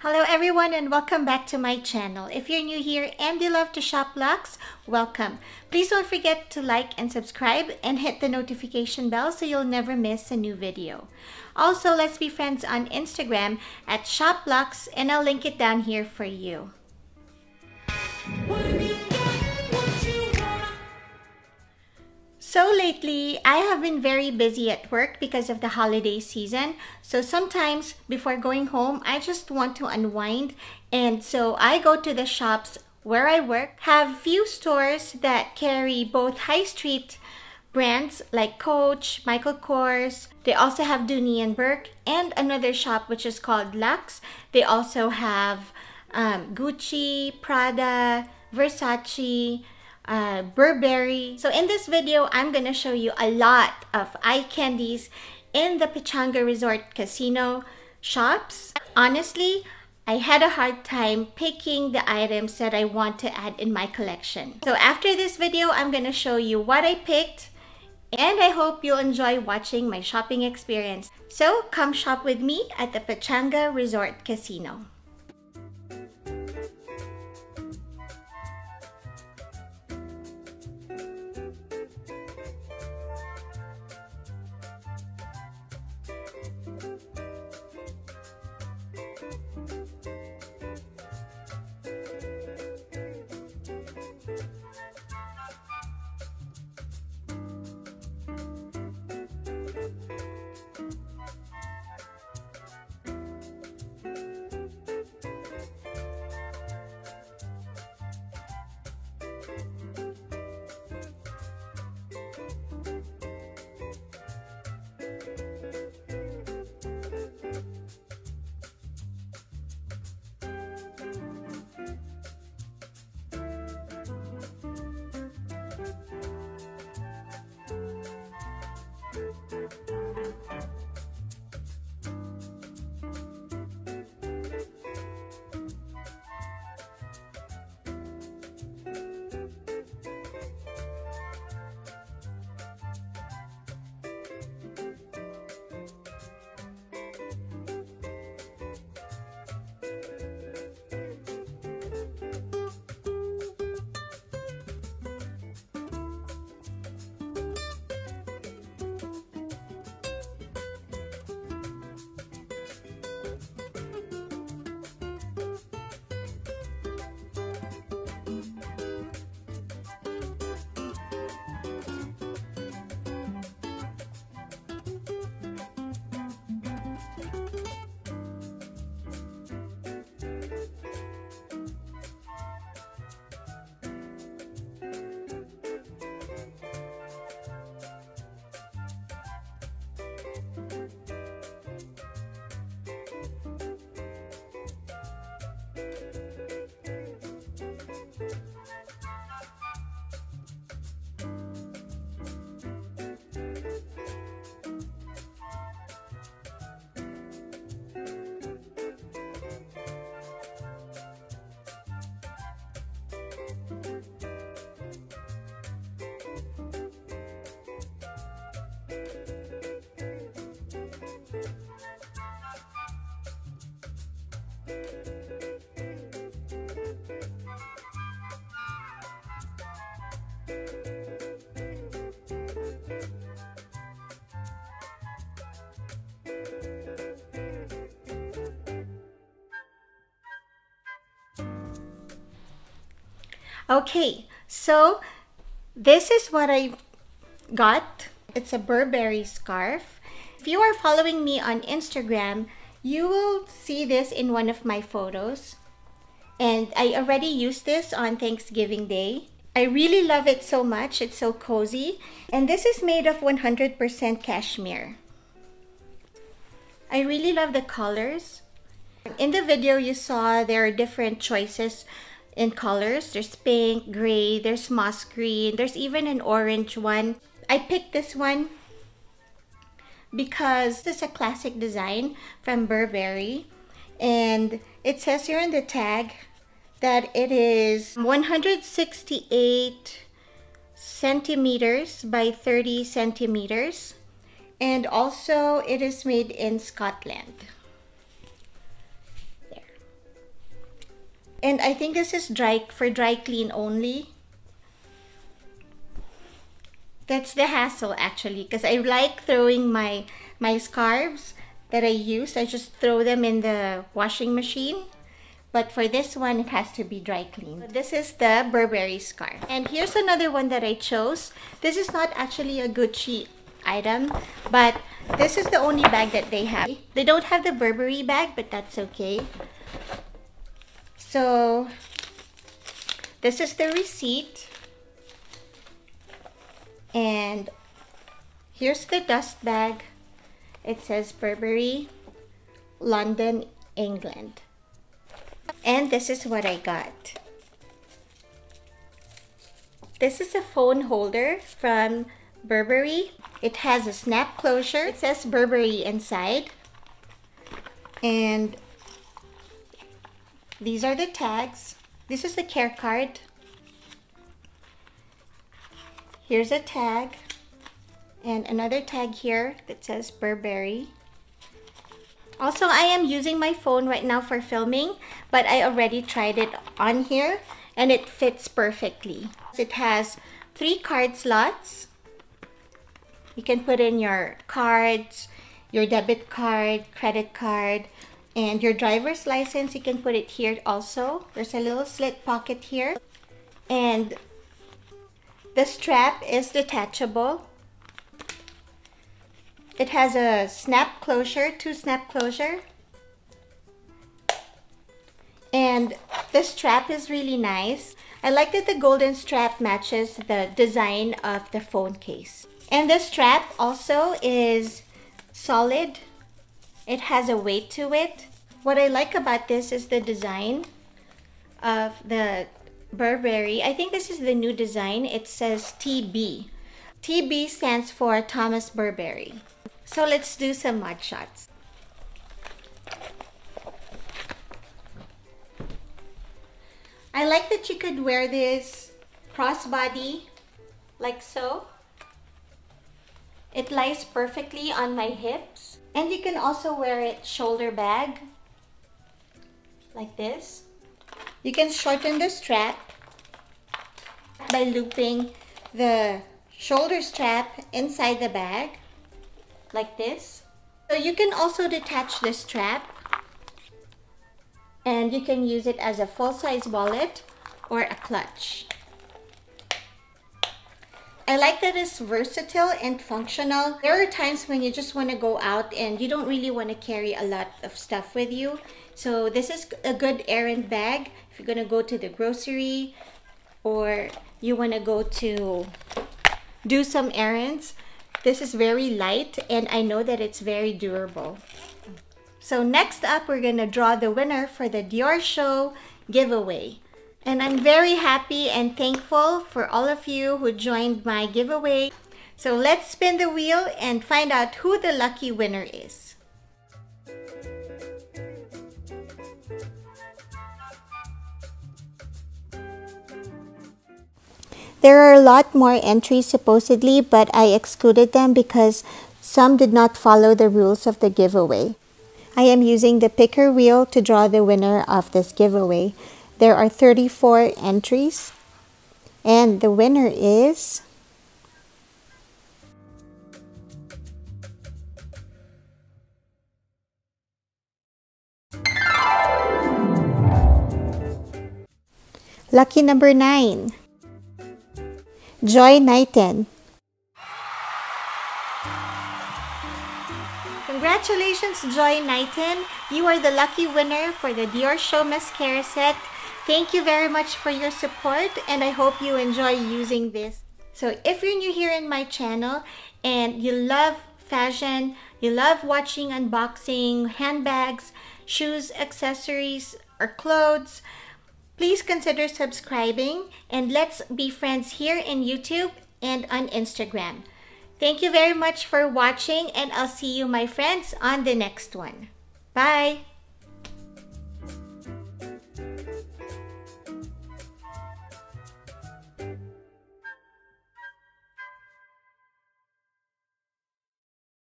Hello everyone and welcome back to my channel. If you're new here and you love to shop luxe, welcome. Please don't forget to like and subscribe and hit the notification bell so you'll never miss a new video. Also, let's be friends on Instagram at Shop Luxe and I'll link it down here for you. So lately, I have been very busy at work because of the holiday season. So sometimes before going home, I just want to unwind. And so I go to the shops where I work, have few stores that carry both high street brands like Coach, Michael Kors. They also have Dooney and Bourke, and another shop which is called Luxe. They also have Gucci, Prada, Versace, Burberry. So in this video, I'm gonna show you a lot of eye candies in the Pechanga Resort Casino shops. Honestly, I had a hard time picking the items that I want to add in my collection. So after this video, I'm gonna show you what I picked and I hope you'll enjoy watching my shopping experience. So come shop with me at the Pechanga Resort Casino. Okay, so this is what I got. It's a Burberry scarf. If you are following me on Instagram, you will see this in one of my photos. And I already used this on Thanksgiving Day. I really love it so much. It's so cozy. And this is made of 100% cashmere. I really love the colors. In the video, you saw there are different choices in colors. There's pink, gray, there's moss green, there's even an orange one. I picked this one because this is a classic design from Burberry, and it says here on the tag that it is 168 centimeters by 30 centimeters, and also it is made in Scotland. There. And I think this is for dry clean only. That's the hassle actually, because I like throwing my scarves that I use. I just throw them in the washing machine. But for this one, it has to be dry clean. This is the Burberry Scarf. And here's another one that I chose. This is not actually a Gucci item, but this is the only bag that they have. They don't have the Burberry bag, but that's okay. So this is the receipt. And here's the dust bag. It says Burberry, London, England. And this is what I got. This is a phone holder from Burberry. It has a snap closure. It says Burberry inside. And these are the tags. This is the care card. Here's a tag. And another tag here that says Burberry. Also, I am using my phone right now for filming, but I already tried it on here and it fits perfectly. It has 3 card slots. You can put in your cards, your debit card, credit card, and your driver's license. You can put it here also. There's a little slit pocket here. And the strap is detachable. It has a snap closure, 2 snap closure. And the strap is really nice. I like that the golden strap matches the design of the phone case. And the strap also is solid. It has a weight to it. What I like about this is the design of the Burberry. I think this is the new design. It says TB. TB stands for Thomas Burberry. So let's do some mud shots. I like that you could wear this crossbody like so. It lies perfectly on my hips. And you can also wear it shoulder bag like this. You can shorten the strap by looping the shoulder strap inside the bag like this. So you can also detach the strap and you can use it as a full-size wallet or a clutch. I like that it's versatile and functional. There are times when you just want to go out and you don't really want to carry a lot of stuff with you. So this is a good errand bag if you're going to go to the grocery or you want to go to do some errands. This is very light and I know that it's very durable. So next up, we're going to draw the winner for the Diorshow giveaway. And I'm very happy and thankful for all of you who joined my giveaway. So let's spin the wheel and find out who the lucky winner is. There are a lot more entries supposedly, but I excluded them because some did not follow the rules of the giveaway. I am using the picker wheel to draw the winner of this giveaway. There are 34 entries, and the winner is lucky number 9. Joy Knighton. Congratulations, Joy Knighton. You are the lucky winner for the Diorshow Mascara Set. Thank you very much for your support and I hope you enjoy using this. So if you're new here in my channel and you love fashion, you love watching unboxing, handbags, shoes, accessories, or clothes, please consider subscribing and let's be friends here in YouTube and on Instagram. Thank you very much for watching and I'll see you, my friends, on the next one. Bye!